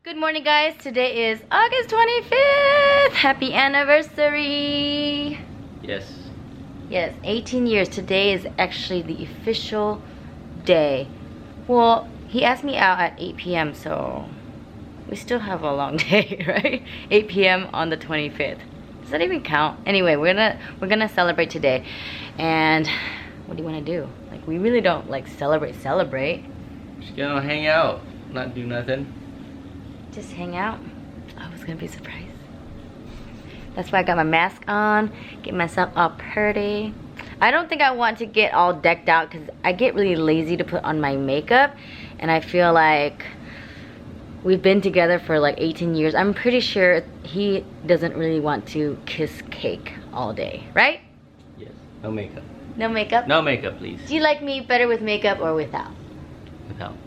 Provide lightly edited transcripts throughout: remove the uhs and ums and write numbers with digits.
Good morning, guys. Today is August 25th. Happy anniversary. Yes. Yes, 18 years. Today is actually the official day. Well, he asked me out at 8 p.m. so we still have a long day, right? 8 p.m. on the 25th. Does that even count? Anyway, we're gonna celebrate today. And what do you want to do? Like, we really don't like celebrate. Just gonna hang out, not do nothing. Just hang out. I was gonna be surprised. That's why I got my mask on, get myself all pretty. I don't think I want to get all decked out because I get really lazy to put on my makeup, and I feel like we've been together for like 18 years. I'm pretty sure he doesn't really want to kiss cake all day, right? Yes. No makeup. No makeup? No makeup, please. Do you like me better with makeup or without? Without.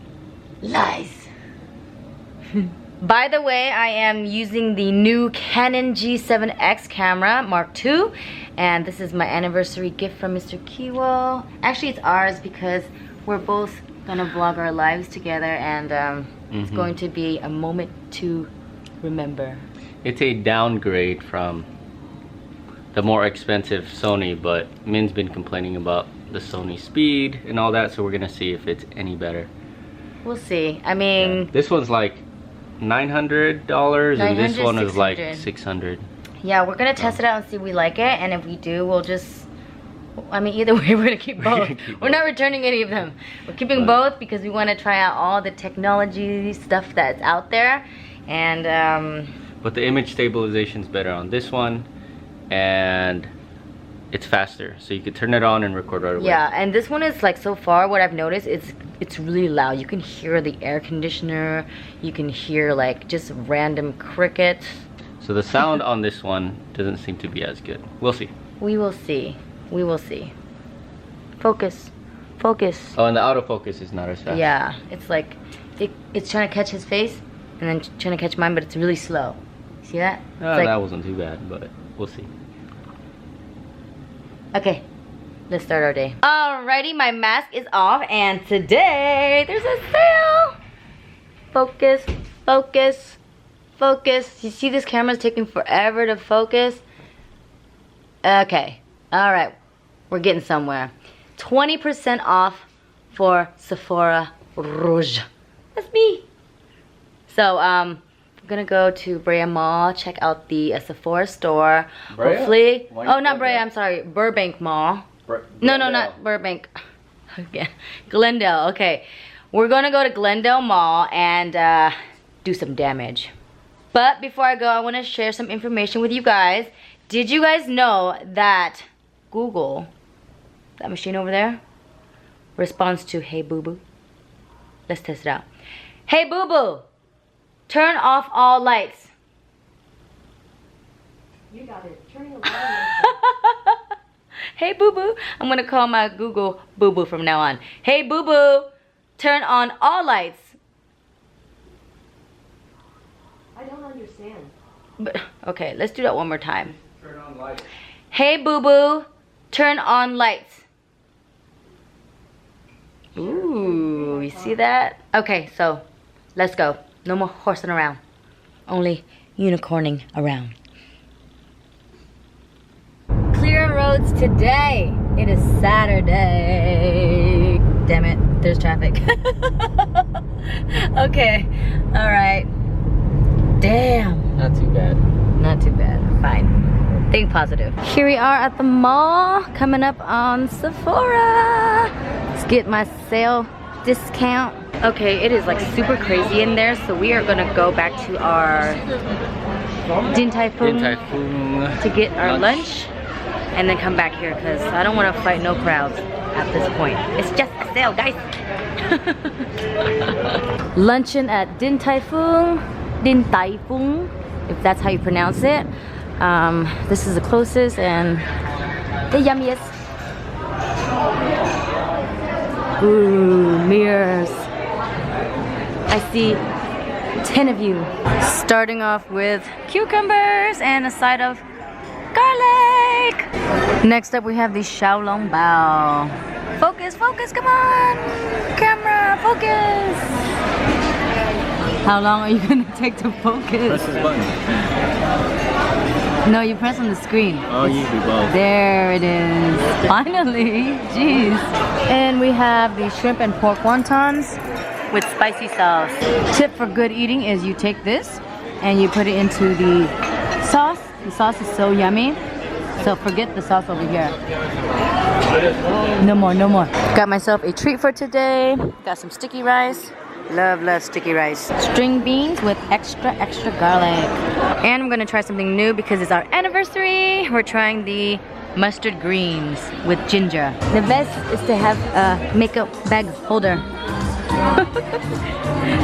Lies. By the way, I am using the new Canon G7X camera Mark II, and this is my anniversary gift from Mr. Kiwo. Actually, it's ours because we're both gonna vlog our lives together, and it's going to be a moment to remember. It's a downgrade from the more expensive Sony, but Min's been complaining about the Sony speed and all that, so we're gonna see if it's any better. We'll see. I mean, yeah. This one's like $900 and this one is like 600. $600. Yeah, we're gonna test it out and see if we like it, and if we do, we'll just, I mean, either way, we're gonna keep both. We're not returning any of them. We're keeping both because we want to try out all the technology stuff that's out there, and but the image stabilization's better on this one, and it's faster, so you could turn it on and record right away. Yeah, and this one is like, so far what I've noticed, it's really loud. You can hear the air conditioner, you can hear like just random crickets. So the sound on this one doesn't seem to be as good. We'll see. We will see. We will see. Focus. Focus. Oh, and the autofocus is not as fast. Yeah, it's like it's trying to catch his face and then trying to catch mine, but it's really slow. See that? Oh, like, that wasn't too bad, but we'll see. Okay, let's start our day. Alrighty, my mask is off, and today there's a sale. Focus, focus, focus. You see this camera's taking forever to focus? Okay, alright, we're getting somewhere. 20% off for Sephora Rouge. That's me. So, I'm gonna go to Brea Mall, check out the Sephora store. Brea? Hopefully, Why not Brea, I'm sorry, Burbank Mall. No, Glendale. not Burbank. Again, Glendale. Okay, we're gonna go to Glendale Mall and do some damage. But before I go, I want to share some information with you guys. Did you guys know that Google, that machine over there, responds to "Hey boo boo"? Let's test it out. Hey boo boo, turn off all lights. You got it. Turn your light. Hey boo boo. I'm gonna call my Google boo boo from now on. Hey boo boo, turn on all lights. I don't understand. But okay, let's do that one more time. Turn on lights. Hey boo boo, turn on lights. Ooh, you see that? Okay, so let's go. No more horsing around. Only unicorning around. Clear roads today. It is Saturday. Damn it, there's traffic. Okay, alright. Damn. Not too bad. Not too bad, fine. Think positive. Here we are at the mall, coming up on Sephora. Let's get my sale discount. Okay, it is like super crazy in there, so we are gonna go back to our Din Tai Fung to get our lunch and then come back here because I don't want to fight no crowds at this point. It's just a sale, guys. Luncheon at Din Tai Fung, if that's how you pronounce it. This is the closest and the yummiest. Ooh, mirrors. I see 10 of you. Starting off with cucumbers and a side of garlic. Next up we have the Xiaolong Bao. Focus, focus, come on! Camera, focus! How long are you gonna take to focus? Press this button. No, you press on the screen. Oh, you do both. There it is. Finally. Jeez. And we have the shrimp and pork wontons with spicy sauce. Tip for good eating is you take this and you put it into the sauce. The sauce is so yummy. So forget the sauce over here. No more, no more. Got myself a treat for today. Got some sticky rice. Love sticky rice. String beans with extra garlic. And I'm gonna try something new because it's our anniversary. We're trying the mustard greens with ginger. The best is to have a makeup bag holder.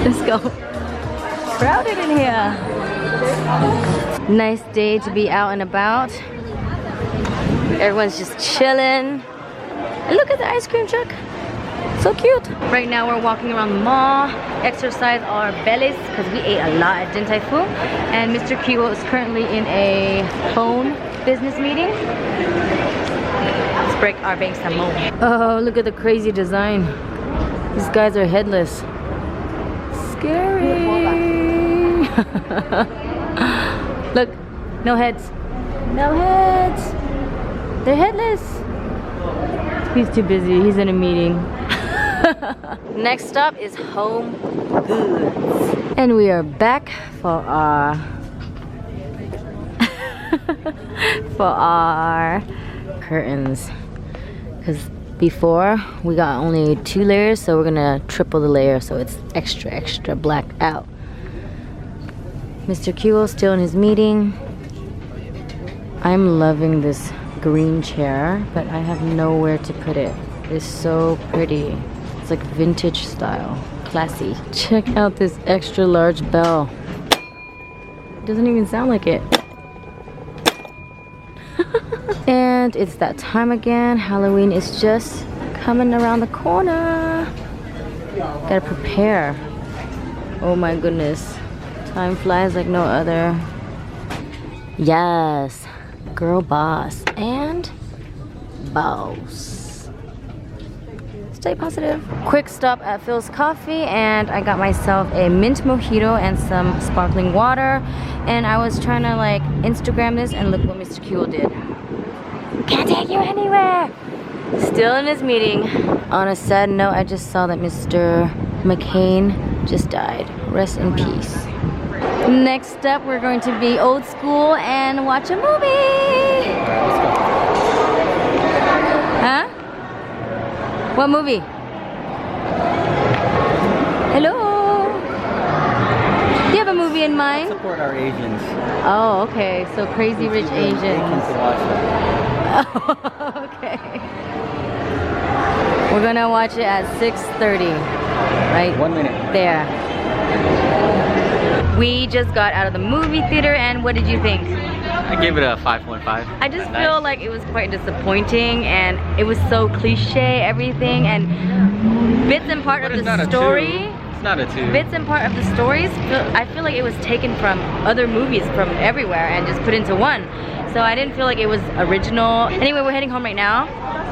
Let's go. Crowded in here. Nice day to be out and about. Everyone's just chilling. And look at the ice cream truck. So cute. Right now we're walking around the mall, exercise our bellies because we ate a lot at Din Tai Fu. And Mr. Kiwo is currently in a phone business meeting. Let's break our banks some more. Oh, look at the crazy design. These guys are headless. Scary. Look, no heads. No heads. They're headless. He's too busy. He's in a meeting. Next stop is Home Goods. And we are back for our curtains. Because before we got only 2 layers, so we're gonna triple the layer so it's extra black out. Mr. Kiwo still in his meeting. I'm loving this green chair, but I have nowhere to put it. It's so pretty. It's like vintage style, classy. Check out this extra large bell. It doesn't even sound like it. And it's that time again. Halloween is just coming around the corner. Gotta prepare. Oh my goodness. Time flies like no other. Yes. Girl boss and boss. Stay positive. Quick stop at Phil's Coffee and I got myself a mint mojito and some sparkling water. And I was trying to like Instagram this and look what Mr. Kiwo did. Can't take you anywhere. Still in his meeting. On a sad note, I just saw that Mr. McCain just died. Rest in peace. Next up, we're going to be old school and watch a movie. Huh? What movie? Hello? Do you have a movie in mind? Support our Asians. Oh, okay. So Crazy Rich Asians. Oh, okay. We're gonna watch it at 6:30. Right? 1 minute. There. We just got out of the movie theater and what did you think? I gave it a 5.5. I just feel like it was quite disappointing and it was so cliche, everything, and bits and part of the story. It's not a 2. Bits and part of the stories, I feel like it was taken from other movies from everywhere and just put into one. So I didn't feel like it was original. Anyway, we're heading home right now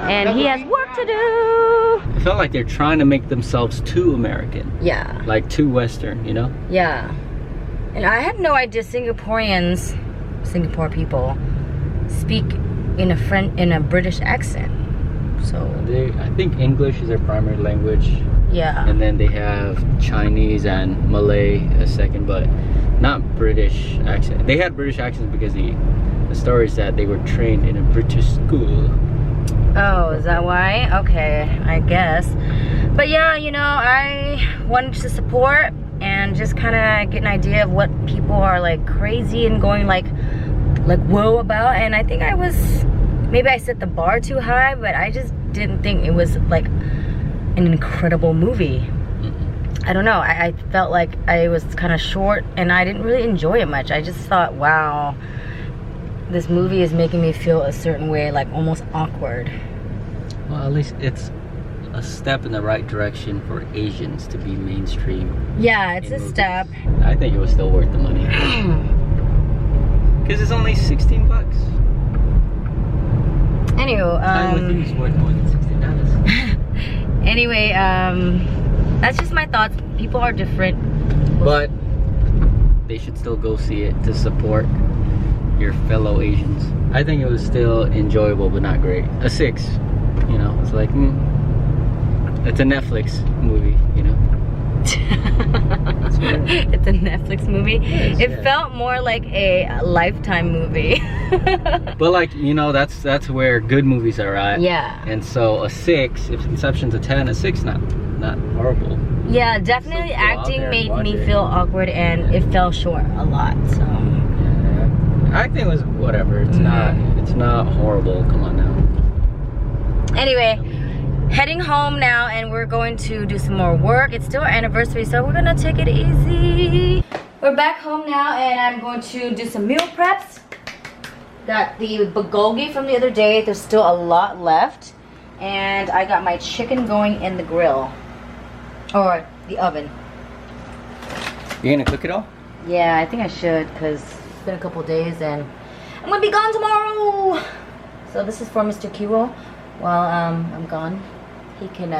and he has work to do. I felt like they're trying to make themselves too American. Yeah. Like too Western, you know? Yeah. And I had no idea Singapore people speak in a British accent. So I think English is their primary language. yeah. And then they have Chinese and Malay a second, but not British accent. They had British accents because the story said they were trained in a British school. Oh, is that why? Okay, I guess. But yeah, you know, I wanted to support and just kind of get an idea of what people are like crazy and going like whoa about. And I think maybe I set the bar too high, but I just didn't think it was like an incredible movie. I don't know, I felt like I was kind of short and I didn't really enjoy it much. I just thought, wow, this movie is making me feel a certain way, like almost awkward. Well, at least it's a step in the right direction for Asians to be mainstream. Yeah, it's a step. I think it was still worth the money. Because it's only 16 bucks. Anywho, Time with you is worth more than $16. anyway, that's just my thoughts. People are different. But they should still go see it to support your fellow Asians. I think it was still enjoyable, but not great. A 6, you know. It's like, it's a Netflix movie, you know. It's a Netflix movie. Yes, it yeah. felt more like a Lifetime movie. But like, you know, that's where good movies are at. Yeah. And so a 6, if Inception's a 10, a 6 not horrible. Yeah, definitely So go out acting there and made watch me it. feel awkward, and it fell short a lot. So Yeah. Acting was whatever. It's not horrible. Come on now. anyway, heading home now, and we're going to do some more work. It's still our anniversary, so we're gonna take it easy. We're back home now, and I'm going to do some meal preps. Got the bulgogi from the other day. There's still a lot left, and I got my chicken going in the grill or the oven. You gonna cook it all? Yeah, I think I should, because it's been a couple days and I'm gonna be gone tomorrow. So this is for Mr. Kiwo. While I'm gone, he can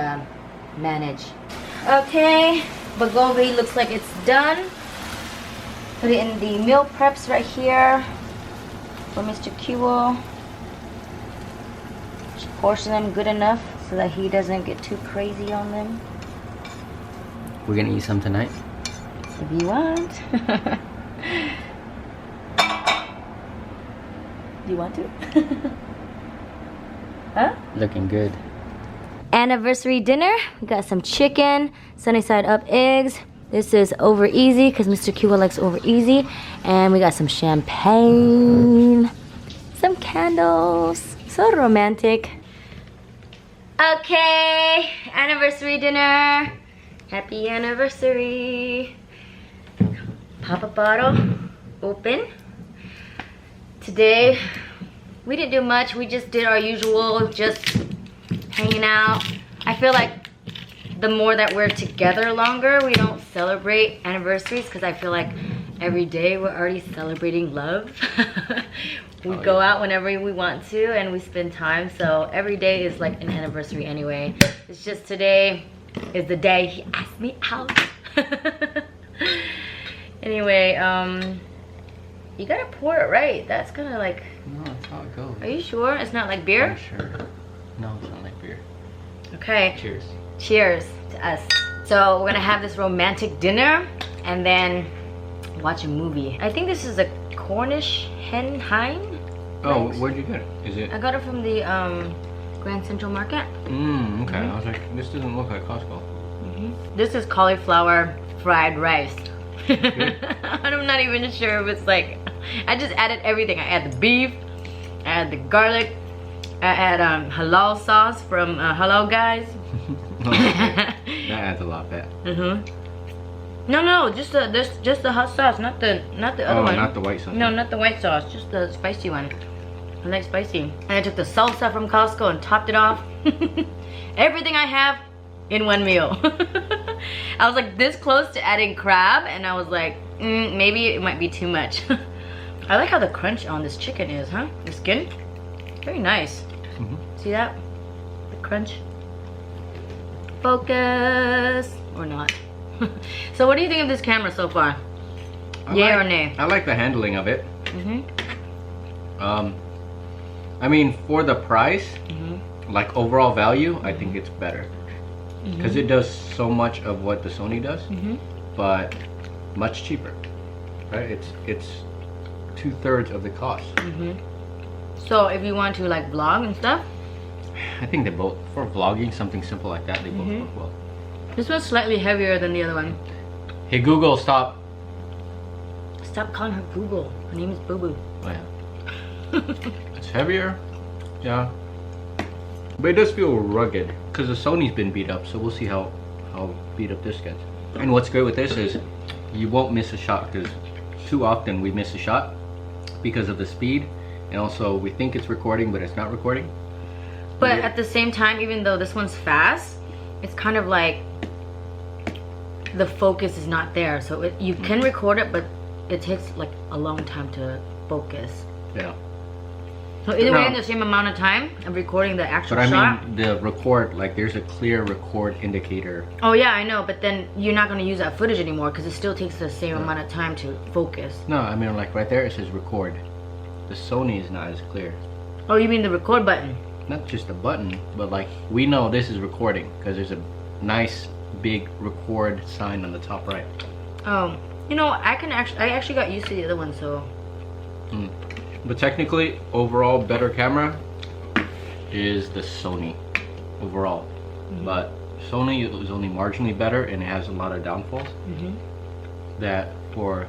manage. Okay, bulgogi looks like it's done. Put it in the meal preps right here for Mr. Kiwo. Just portion them good enough so that he doesn't get too crazy on them. We're gonna eat some tonight. If you want. Do you want to? Huh? Looking good. Anniversary dinner. We got some chicken, sunny side up eggs. This is over easy because Mr. Kiwa likes over easy. And we got some champagne, some candles. So romantic. Okay, anniversary dinner. Happy anniversary. Pop a bottle, open. Today, we didn't do much. We just did our usual, just hanging out. I feel like the more that we're together longer, we don't celebrate anniversaries because I feel like every day we're already celebrating love. We go out whenever we want to and we spend time. So every day is like an anniversary anyway. It's just today is the day he asked me out. Anyway, you gotta pour it right. That's gonna like... No, that's how it goes. Are you sure? It's not like beer? I'm sure. No, it's not like beer. Okay. Cheers. Cheers to us. So we're gonna have this romantic dinner and then watch a movie. I think this is a Cornish hen hind. Oh, legs. where'd you get it? Is it? I got it from the Grand Central Market. Okay. I was like, this doesn't look like Costco. This is cauliflower fried rice. I'm not even sure if it's like, I just added everything. I add the beef, I add the garlic, I add halal sauce from Halal Guys. That adds a lot of fat. No, just the hot sauce, not the other one. Not the white sauce. No, not the white sauce, just the spicy one. I like spicy. And I took the salsa from Costco and topped it off. Everything I have in one meal. I was like this close to adding crab, and I was like, maybe it might be too much. I like how the crunch on this chicken is, huh? The skin, very nice. See that? The crunch. Focus or not? So what do you think of this camera so far? Yay or nay? I like the handling of it. I mean, for the price, like overall value, I think it's better. Because it does so much of what the Sony does, but much cheaper, right? It's 2/3 of the cost. So if you want to like vlog and stuff, I think they both, for vlogging, something simple like that, they both work well. this one's slightly heavier than the other one. Hey Google, stop. Stop calling her Google. Her name is Boo Boo. Oh yeah. It's heavier, yeah. But it does feel rugged because the Sony's been beat up, so we'll see how beat up this gets. And what's great with this is you won't miss a shot, because too often we miss a shot because of the speed, and also we think it's recording but it's not recording. But at the same time, even though this one's fast, it's kind of like the focus is not there. So you can record it, but it takes like a long time to focus. Yeah. So either way, No. in the same amount of time of recording the actual But I shot. mean the record, like there's a clear record indicator. Oh yeah, I know, but then you're not gonna use that footage anymore because it still takes the same amount of time to focus. No, I mean like right there it says record. The Sony is not as clear. Oh, you mean the record button? Not just a button, but like we know this is recording because there's a nice big record sign on the top right. Oh, you know, I actually got used to the other one, so. But technically, overall better camera is the Sony overall. But Sony is only marginally better and it has a lot of downfalls. That for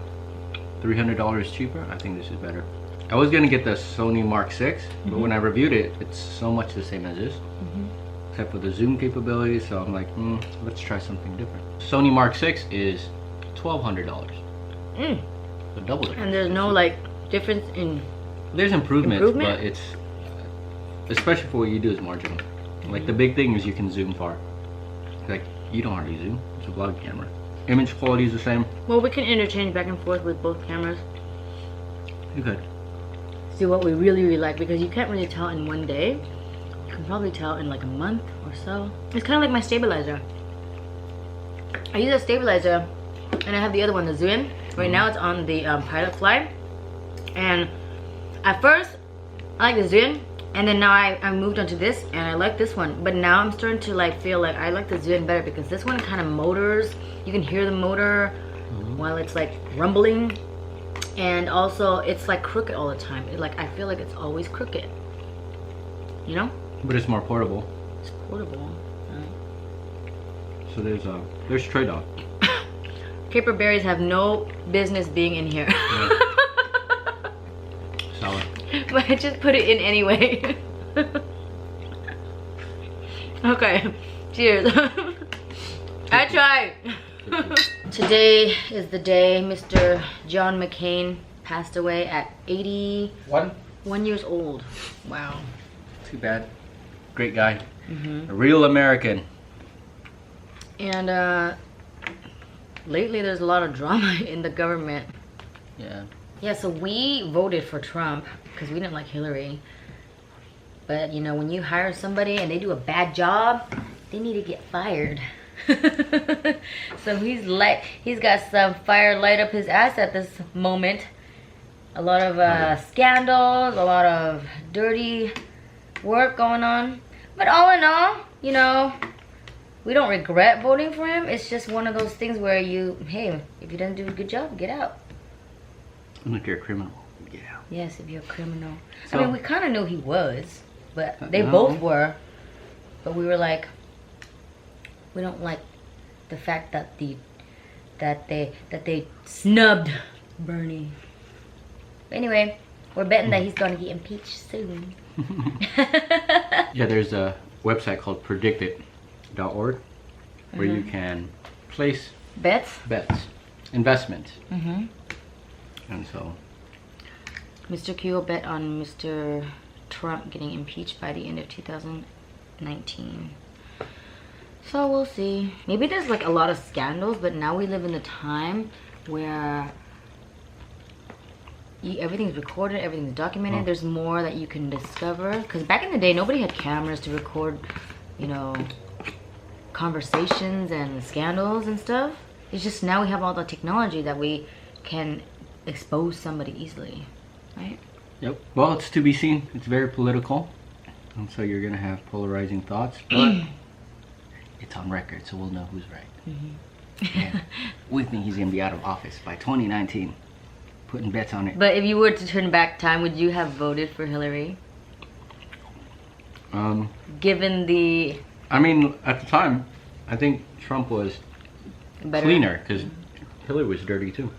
$300 cheaper, I think this is better. I was gonna get the Sony Mark 6, but when I reviewed it, it's so much the same as this, except for the zoom capability. So I'm like, let's try something different. Sony Mark 6 is $1,200. So double it. And there's no like difference in. There's improvements, Improvement? but it's especially for what you do is marginal. Like the big thing is you can zoom far. Like you don't hardly zoom. It's a vlog camera. Image quality is the same. Well, we can interchange back and forth with both cameras. You could. See what we really like, because you can't really tell in one day. You can probably tell in like a month or so. It's kind of like my stabilizer. I use a stabilizer, and I have the other one, the Zoom. Right now it's on the Pilot Fly, and at first I like the Zoom, and then now I moved on to this, and I like this one. But now I'm starting to like feel like I like the Zoom better because this one kind of motors. You can hear the motor while it's like rumbling. And also, it's like crooked all the time. I feel like it's always crooked. You know? But it's more portable. It's portable. So there's trade-off. Caper berries have no business being in here. Solid. But I just put it in anyway. Okay. Cheers. I tried. Today is the day Mr. John McCain passed away at 81 years old. Wow. Too bad. Great guy. A real American. And lately there's a lot of drama in the government. Yeah. Yeah, so we voted for Trump because we didn't like Hillary. But you know, when you hire somebody and they do a bad job, they need to get fired. So he's got some fire light up his ass at this moment. A lot of scandals, a lot of dirty work going on. But all in all, you know, we don't regret voting for him. It's just one of those things where hey, if you didn't do a good job, get out. And if you're a criminal, get out. Yes, if you're a criminal. So, I mean, we kind of knew he was, but they no. both were. But we were like, we don't like the fact that they snubbed Bernie. But anyway, we're betting that he's gonna get impeached soon. Yeah, there's a website called predictit.org where you can place Bets? bets, investments. And so Mr. Q will bet on Mr. Trump getting impeached by the end of 2019. So we'll see. Maybe there's like a lot of scandals, but now we live in the time where everything's recorded, everything's documented. There's more that you can discover. Because back in the day, nobody had cameras to record, you know, conversations and scandals and stuff. It's just now we have all the technology that we can expose somebody easily, right? Yep. Well, it's to be seen. It's very political. And so you're going to have polarizing thoughts. But it's on record, so we'll know who's right. Yeah. We think he's going to be out of office by 2019. Putting bets on it. But if you were to turn back time, would you have voted for Hillary? Given the... I mean, at the time, I think Trump was cleaner because Hillary was dirty too.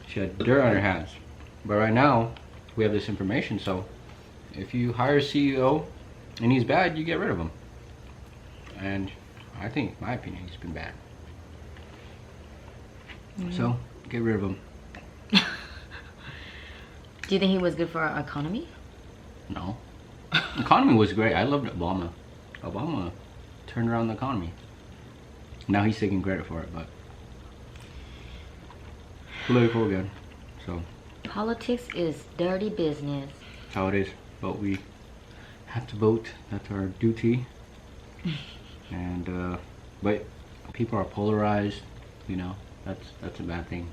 She had dirt on her hands. But right now, we have this information, so if you hire a CEO and he's bad, you get rid of him. And I think, in my opinion, he's been bad. So, get rid of him. Do you think he was good for our economy? No. Economy was great. I loved Obama. Obama turned around the economy. Now he's taking credit for it, but political again. So politics is dirty business. how it is. But we have to vote. That's our duty. And but people are polarized. You know, that's a bad thing.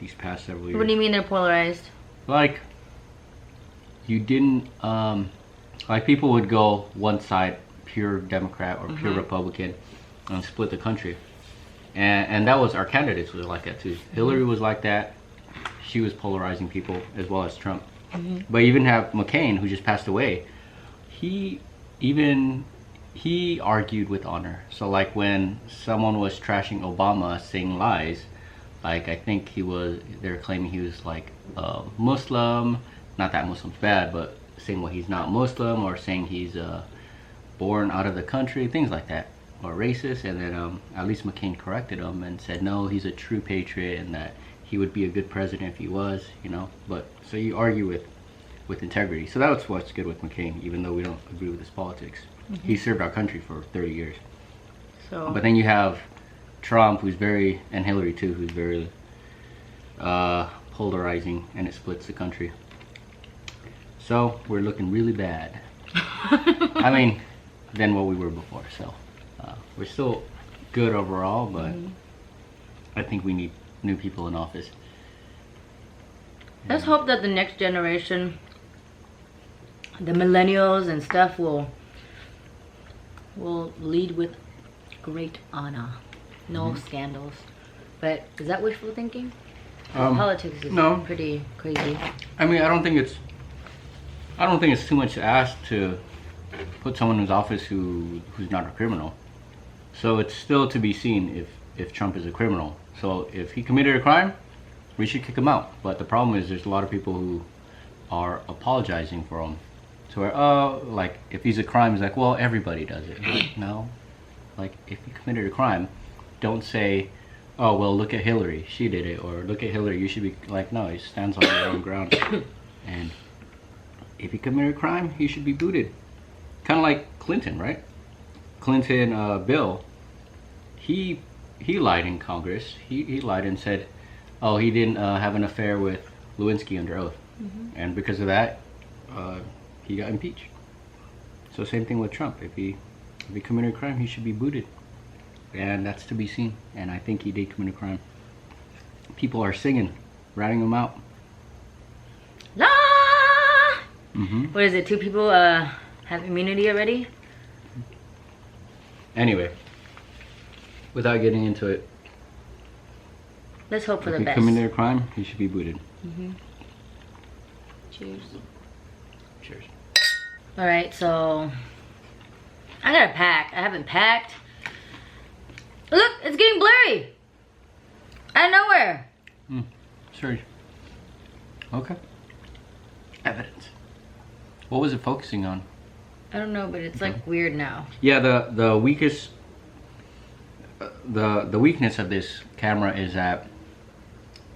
These past several years. What do you mean they're polarized? Like, you didn't like people would go one side, pure Democrat or pure Republican, and split the country. And that was our candidates was like that too. Hillary was like that. She was polarizing people as well as Trump. But you even have McCain, who just passed away. He argued with honor. So like when someone was trashing Obama, saying lies, like I think they're claiming he was like Muslim. Not that Muslim's bad, but saying well he's not Muslim, or saying he's born out of the country, things like that, or racist. And then at least McCain corrected him and said no, he's a true patriot and that he would be a good president if he was, you know. But so you argue with integrity. So that's what's good with McCain, even though we don't agree with his politics. He served our country for 30 years. So. But then you have Trump, who's very, and Hillary too, who's very polarizing, and it splits the country. So we're looking really bad. I mean, than what we were before. So we're still good overall, but I think we need new people in office. Let's hope that the next generation, the millennials and stuff, will lead with great honor. No scandals. But is that wishful thinking? Politics is pretty crazy. I mean, I don't think it's too much to ask to put someone in office who's not a criminal. So it's still to be seen if Trump is a criminal. So if he committed a crime, we should kick him out. But the problem is there's a lot of people who are apologizing for him. So like if he's a crime, it's like, well, everybody does it. No. Like if he committed a crime, don't say, oh, well, look at Hillary, she did it, or look at Hillary, you should be like, no, he stands on his own ground. And if he committed a crime, he should be booted. Kind of like Clinton, right? Clinton, Bill, he lied in Congress. He lied and said, oh, he didn't have an affair with Lewinsky under oath. And because of that, he got impeached. So same thing with Trump. If he committed a crime, he should be booted. And that's to be seen. And I think he did commit a crime. People are singing, ratting him out. La! What is it? 2 people have immunity already? Anyway, without getting into it, let's hope for the best. If he committed a crime, he should be booted. Cheers. Cheers. Alright, so I gotta pack. I haven't packed. Look, it's getting blurry. Out of nowhere. Sorry. Okay. Evidence. What was it focusing on? I don't know, but it's like weird now. Yeah, the weakest, the weakness of this camera is that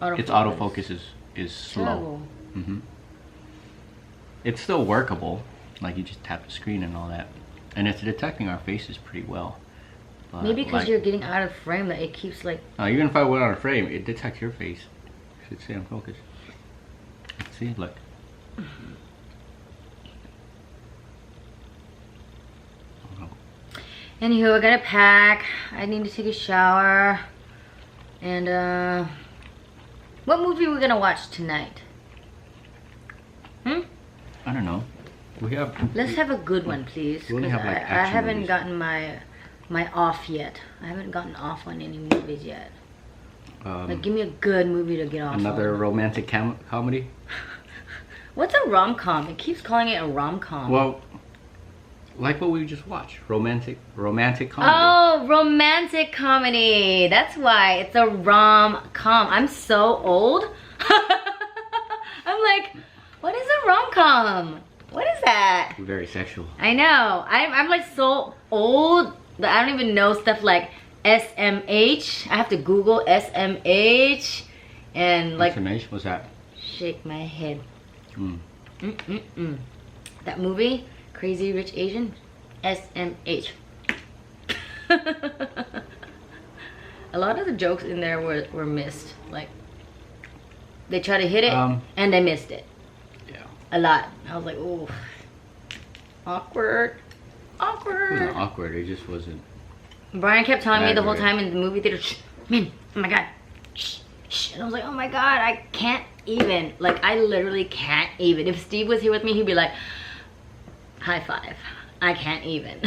its autofocus is slow. It's still workable, like you just tap the screen and all that, and it's detecting our faces pretty well. But maybe because you're getting out of frame that it keeps like. Even if I went out of frame, it detects your face. It should stay on focus. See, look. Anywho, I gotta pack. I need to take a shower. And what movie are we gonna watch tonight? I don't know. Let's have a good one, please. We only have, like, I haven't movies. gotten my off yet. I haven't gotten off on any movies yet. Like, give me a good movie to get off Another on. romantic comedy? What's a rom-com? It keeps calling it a rom-com. Well, like what we just watched. Romantic comedy. Oh, romantic comedy. That's why it's a rom-com. I'm so old. I'm like, what is a rom-com? What is that? Very sexual. I know. I'm like so old that I don't even know stuff like SMH. I have to Google SMH and like. SMH? What's that? Shake my head. That movie, Crazy Rich Asian, SMH. A lot of the jokes in there were missed. Like they try to hit it and they missed it. Yeah. a lot. I was like, ooh, awkward. It wasn't awkward. It just wasn't. Brian kept telling me the whole Aggravating. time in the movie theater, shh, Min, oh my god, shh, shh. And I was like, oh my god, I can't even. Like, I literally can't even. If Steve was here with me, he'd be like, high five. I can't even.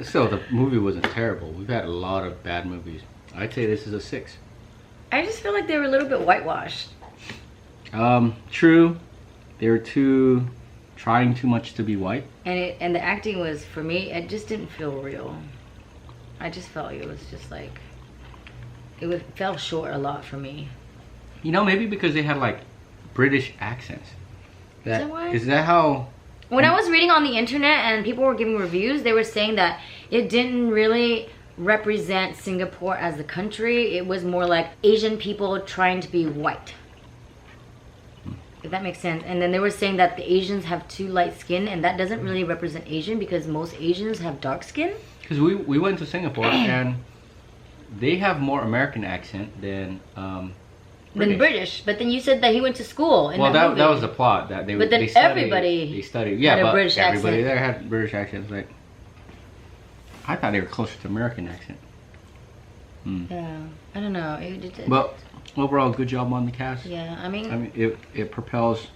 So the movie wasn't terrible. We've had a lot of bad movies. I'd say this is a 6. I just feel like they were a little bit whitewashed. True. They were trying too much to be white. And the acting was, for me, it just didn't feel real. I just felt it was just like, fell short a lot for me. You know, maybe because they had like British accents. that why? Is that how? When I was reading on the internet and people were giving reviews, they were saying that it didn't really represent Singapore as a country. It was more like Asian people trying to be white. If that makes sense. And then they were saying that the Asians have too light skin, and that doesn't really represent Asian because most Asians have dark skin. Because we went to Singapore and they have more American accent than British. But then you said that he went to school in well, that movie. that was the plot that they. But then they studied, everybody they studied. had Yeah, a but British everybody accent. there had British accents. Like, I thought they were closer to American accent. Yeah, I don't know. But overall, good job on the cast. Yeah, I mean, it propels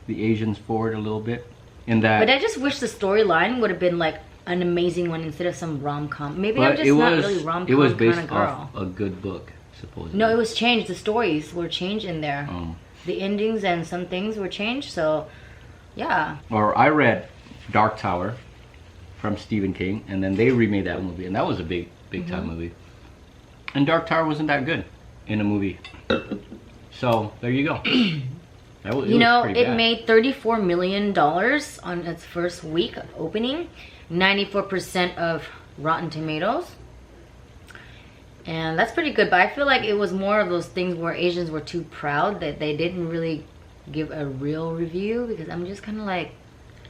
the Asians forward a little bit. In that, but I just wish the storyline would have been like an amazing one instead of some rom-com. Maybe but I'm just not really rom-com it was kind based of girl. off a good book, supposedly. No, it was changed. The stories were changed in there. Oh. The endings and some things were changed. So, yeah. Or I read Dark Tower from Stephen King, and then they remade that movie, and that was a big time movie. And Dark Tower wasn't that good in a movie. So there you go. You know, it made $34 million on its first week of opening. 94% of Rotten Tomatoes. And that's pretty good. But I feel like it was more of those things where Asians were too proud that they didn't really give a real review. Because I'm just kind of like...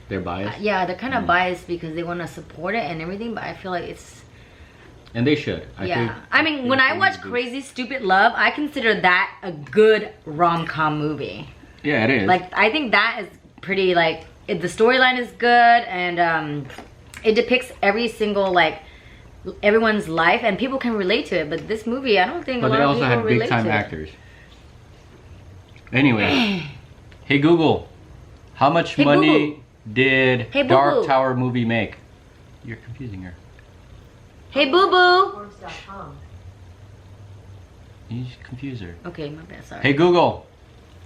They're biased? Yeah, they're kind of biased because they want to support it and everything. But I feel like it's... And they should. I mean, when I watch Crazy Stupid Love, I consider that a good rom-com movie. Yeah, it is. Like, I think that is pretty, like, the storyline is good, and it depicts every single, like, everyone's life, and people can relate to it. But this movie, I don't think but a lot of people relate to it. But they also had big-time actors. Anyway, hey Google, how much money did Dark Tower movie make? You're confusing her. Hey, boo-boo. Forbes.com. You just confuse her. Okay, my bad, sorry. Hey Google,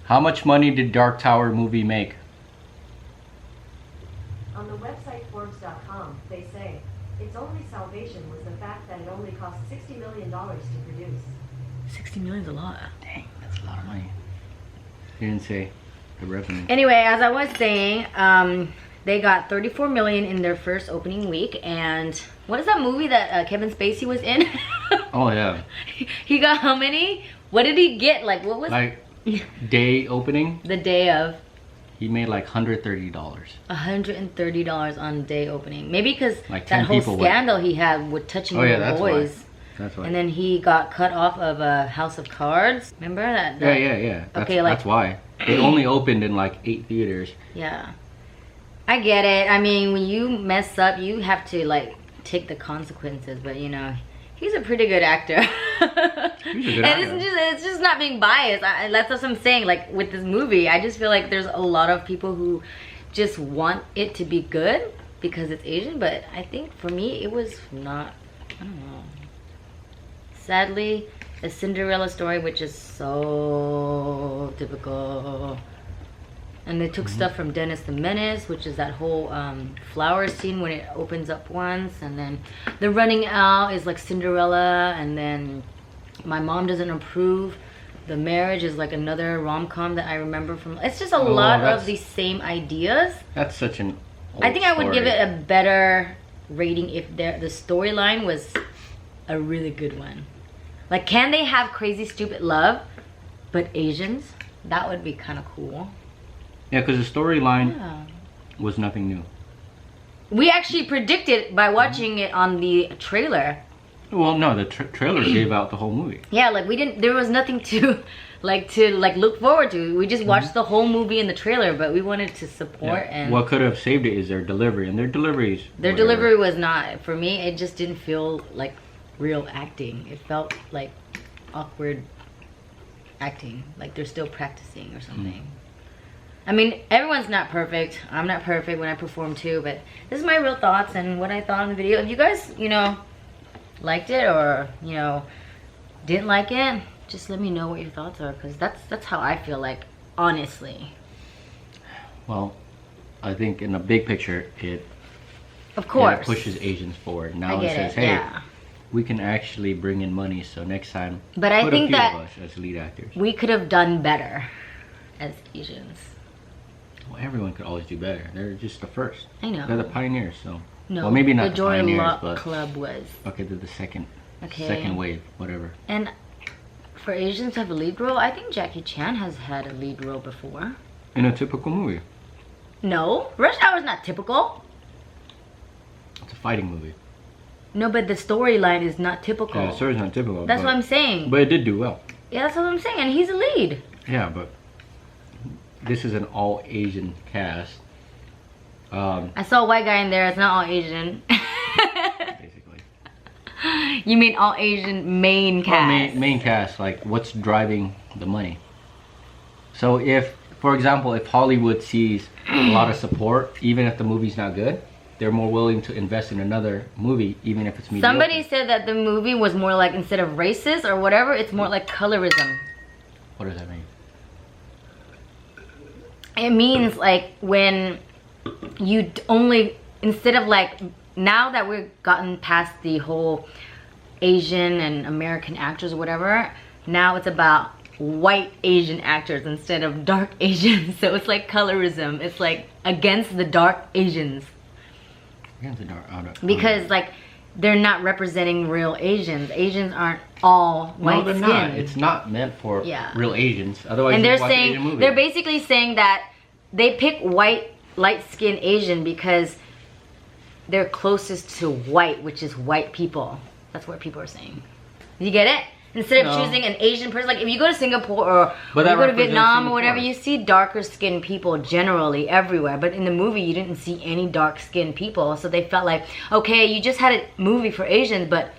how much money did Dark Tower movie make? On the website Forbes.com, they say, its only salvation was the fact that it only cost $60 million to produce. 60 million's a lot. Dang, that's a lot of money. You didn't say the revenue. Anyway, as I was saying, they got 34 million in their first opening week, and what is that movie that Kevin Spacey was in? Oh yeah. He got how many? What did he get? Like, what was like day opening? The day of. He made like $130. $130 on day opening. Maybe because like that whole people scandal he had with touching little boys. Why. That's why. And then he got cut off of House of Cards. Remember that? Yeah. That's why. They only opened in like 8 theaters. Yeah. I get it. I mean, when you mess up, you have to like take the consequences. But you know, he's a pretty good actor. He's a good actor. It's just not being biased. That's what I'm saying. Like with this movie, I just feel like there's a lot of people who just want it to be good because it's Asian. But I think for me, it was not. I don't know. Sadly, a Cinderella story, which is so typical. And they took stuff from Dennis the Menace, which is that whole flower scene when it opens up once. And then the running out is like Cinderella. And then My Mom Doesn't Approve. The Marriage is like another rom-com that I remember from. It's just a lot of the same ideas. That's such an old I think I would give it a better rating if the storyline was a really good one. Like, can they have Crazy Stupid Love, but Asians? That would be kind of cool. Yeah, because the storyline was nothing new. We actually predicted by watching it on the trailer. Well, no, the trailer gave out the whole movie. Yeah, like we didn't. There was nothing to look forward to. We just watched the whole movie in the trailer, but we wanted to support. And what could have saved it is their delivery, and their deliveries. Their delivery was not, for me. It just didn't feel like real acting. It felt like awkward acting, like they're still practicing or something. I mean, everyone's not perfect. I'm not perfect when I perform too, but this is my real thoughts and what I thought on the video. If you guys, you know, liked it or, you know, didn't like it, just let me know what your thoughts are, because that's how I feel, like, honestly. Well, I think in the big picture, it pushes Asians forward. Now it says, hey, we can actually bring in money, so next time, but I think that of us as lead actors. We could have done better as Asians. Well, everyone could always do better. They're just the first. I know. They're the pioneers, so. No, well, maybe not the Joy pioneers, but Club was. Okay, they're the second wave, whatever. And for Asians to have a lead role, I think Jackie Chan has had a lead role before. In a typical movie. No, Rush Hour is not typical. It's a fighting movie. No, but the storyline is not typical. Yeah, the story's not typical. That's what I'm saying. But it did do well. Yeah, that's what I'm saying, and he's a lead. Yeah, but this is an all Asian cast. I saw a white guy in there. It's not all Asian. Basically. You mean all Asian main cast? Well, main cast, like what's driving the money. So if, for example, if Hollywood sees a lot of support, even if the movie's not good, they're more willing to invest in another movie, even if it's mediocre. Somebody said that the movie was more like, instead of racist or whatever, it's more like colorism. What does that mean? It means like when you only, instead of like, now that we've gotten past the whole Asian and American actors or whatever, now it's about white Asian actors instead of dark Asians. So it's like colorism. It's like against the dark Asians. Because like they're not representing real Asians. Asians aren't all white skin. Not. It's not meant for real Asians. Otherwise, and they're saying, they're basically saying that they pick white, light-skinned Asian because they're closest to white, which is white people. That's what people are saying. You get it? Instead of choosing an Asian person, like if you go to Singapore or you go to Vietnam or whatever, you see darker skinned people generally everywhere. But in the movie, you didn't see any dark skinned people. So they felt like, okay, you just had a movie for Asians, but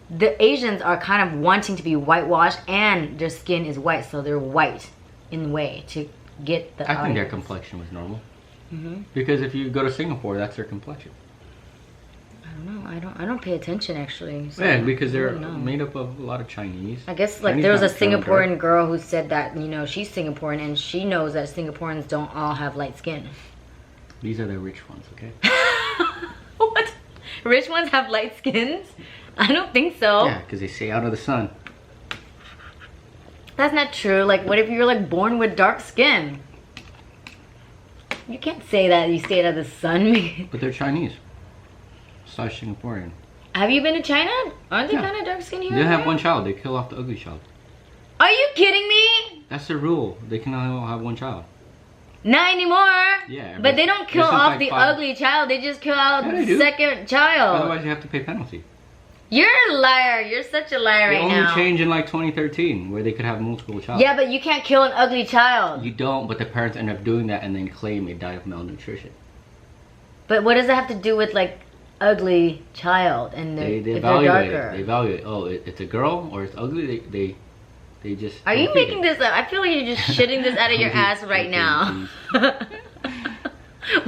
the Asians are kind of wanting to be whitewashed and their skin is white. So they're white in a way to get the I think their complexion was normal. Because if you go to Singapore, that's their complexion. I don't know. I don't pay attention actually. So yeah, because they're made up of a lot of Chinese. I guess like there was a Singaporean girl who said that, you know, she's Singaporean and she knows that Singaporeans don't all have light skin. These are the rich ones, okay? What? Rich ones have light skins? I don't think so. Yeah, because they stay out of the sun. That's not true. Like, what if you're like born with dark skin? You can't say that you stay out of the sun. But they're Chinese. Slash Singaporean. Have you been to China? Aren't they kind of dark skin here? They have one child. They kill off the ugly child. Are you kidding me? That's the rule. They can only have one child. Not anymore. Yeah. But they don't kill off like the ugly child. They just kill out the second child. Otherwise, you have to pay penalty. You're a liar. You're such a liar right now. It only changed in like 2013 where they could have multiple child. Yeah, but you can't kill an ugly child. You don't, but the parents end up doing that and then claim it died of malnutrition. But what does that have to do with like ugly child and they evaluate it. They evaluate. Oh, it's a girl or it's ugly. They just. Are you making this up? I feel like you're just shitting this out of your ass right now.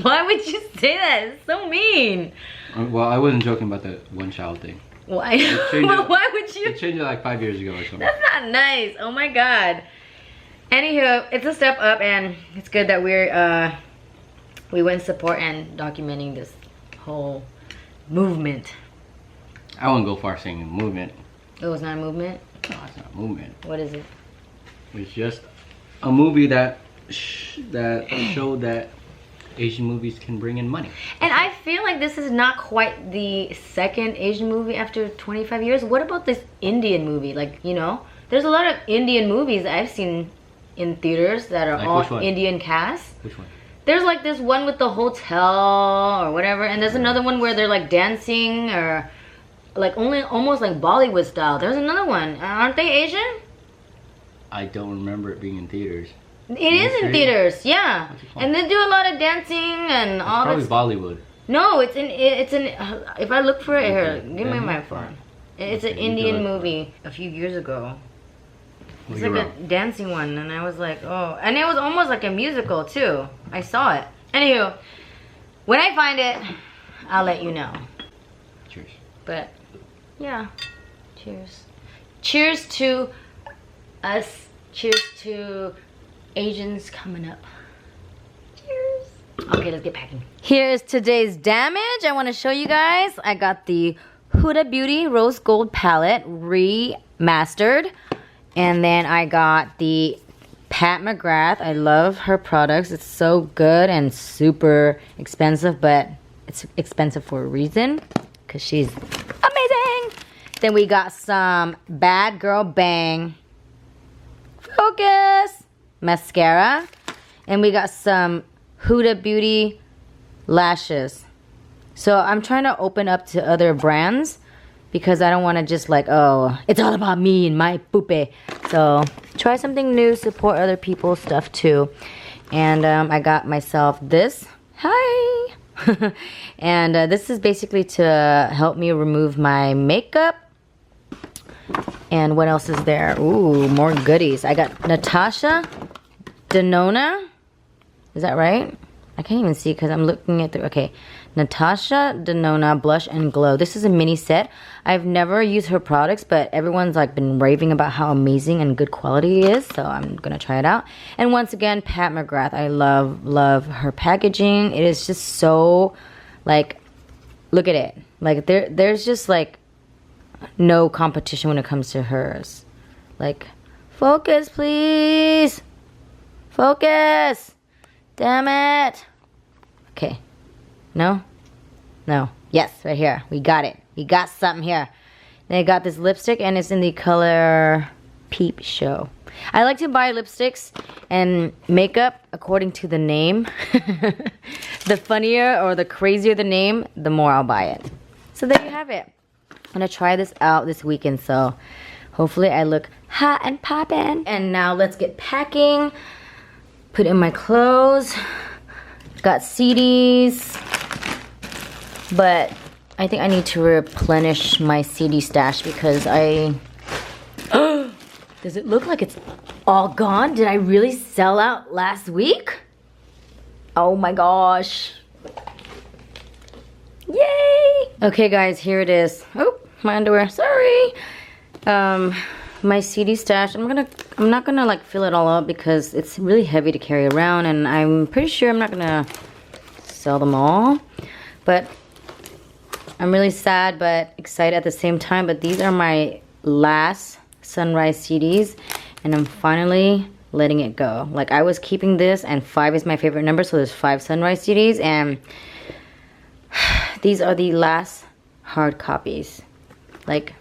Why would you say that? It's so mean. Well, I wasn't joking about the one child thing. Why? Why would you? It changed it like 5 years ago or something. That's not nice. Oh my god. Anywho, it's a step up, and it's good that we went support and documenting this whole movement. I wouldn't go far saying movement. It was not a movement? No, it's not a movement. What is it? It's just a movie that showed that Asian movies can bring in money. And I feel like this is not quite the second Asian movie after 25 years. What about this Indian movie? Like, you know, there's a lot of Indian movies I've seen in theaters that are like all Indian cast. Which one? There's like this one with the hotel or whatever, and there's another one where they're like dancing or like almost like Bollywood style. There's another one. Aren't they Asian? I don't remember it being in theaters. It is in theaters, yeah. What's it called? And they do a lot of dancing and It's all probably this. Bollywood. No, it's in. If I look for it here, give me Yeah. my phone. It's an Okay, you Indian do it. movie a few years ago. Well, It's you're like a wrong. dancing one, and I was like, oh, and it was almost like a musical too. I saw it. Anywho, when I find it, I'll let you know. Cheers. But yeah, cheers. Cheers to us. Cheers to Asians coming up. Cheers. Okay, let's get packing. Here's today's damage. I want to show you guys. I got the Huda Beauty Rose Gold Palette remastered. And then I got the Pat McGrath. I love her products. It's so good and super expensive, but it's expensive for a reason because she's amazing. Then we got some Bad Girl Bang Focus mascara. And we got some Huda Beauty lashes. So I'm trying to open up to other brands because I don't want to just like, oh, it's all about me and my poopy. So try something new, support other people's stuff too. And I got myself this. Hi. And this is basically to help me remove my makeup. And what else is there? Ooh, more goodies. I got Natasha Denona. Is that right? I can't even see because I'm looking at the... Okay. Natasha Denona Blush and Glow. This is a mini set. I've never used her products, but everyone's like been raving about how amazing and good quality it is. So I'm going to try it out. And once again, Pat McGrath. I love her packaging. It is just so like... Look at it. Like there's just like no competition when it comes to hers. Like, focus please. Focus. Damn it. Okay. No? No. Yes, right here. We got it. We got something here. Then I got this lipstick and it's in the color Peep Show. I like to buy lipsticks and makeup according to the name. The funnier or the crazier the name, the more I'll buy it. So there you have it. I'm gonna try this out this weekend, so hopefully I look hot and poppin'. And now let's get packing. Put in my clothes. Got CDs. But I think I need to replenish my CD stash because I... Does it look like it's all gone? Did I really sell out last week? Oh my gosh. Yay! Okay guys, here it is. Oh, my underwear, sorry. My CD stash, I'm not gonna like fill it all up because it's really heavy to carry around and I'm pretty sure I'm not gonna sell them all. But I'm really sad but excited at the same time. But these are my last Sunrise CDs and I'm finally letting it go. Like I was keeping this and 5 is my favorite number, so there's 5 Sunrise CDs and these are the last hard copies. Like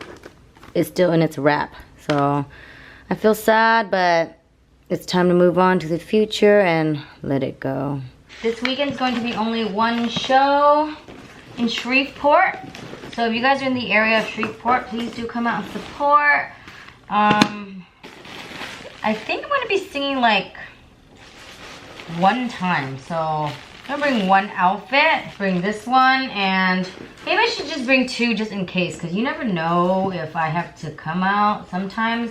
it's still in its wrap. So I feel sad, but it's time to move on to the future and let it go. This weekend's going to be only one show in Shreveport. So if you guys are in the area of Shreveport, please do come out and support. I think I'm going to be singing like one time. So I'm going to bring one outfit, bring this one, and maybe I should just bring 2 just in case. Because you never know if I have to come out. Sometimes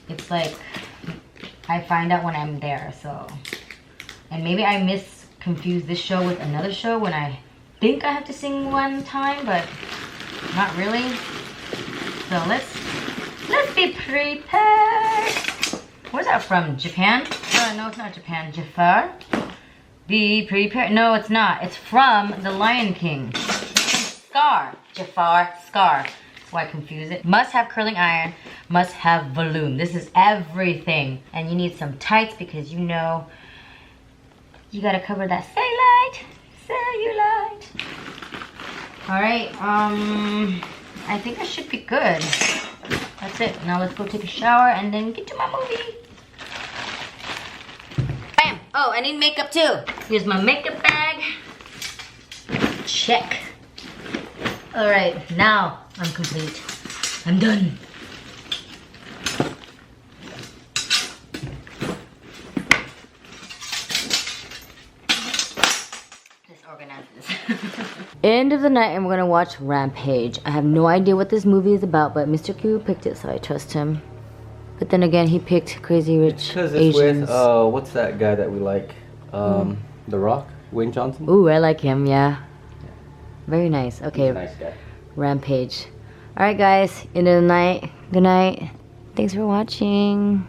it's like I find out when I'm there. So, and maybe I confuse this show with another show when I think I have to sing one time, but not really. So let's be prepared. Where's that from? Japan? No, it's not Japan. Jafar? Be prepared. No, it's not. It's from The Lion King. Scar. Jafar. Scar. That's why I confuse it. Must have curling iron. Must have volume. This is everything. And you need some tights because you know you gotta cover that cellulite. Alright, I think I should be good. That's it. Now let's go take a shower and then get to my movie. Bam! Oh, I need makeup too. Here's my makeup bag. Check. Alright, now I'm complete. I'm done. end of the night and we're gonna watch Rampage. I have no idea what this movie is about, but Mr. Q picked it, so I trust him. But then again, he picked Crazy Rich Because it's Asians. with, what's that guy that we like? The Rock? Wayne Johnson? Ooh, I like him, yeah. Very nice. Okay, He's a nice guy. Rampage. Alright guys, end of the night. Good night. Thanks for watching.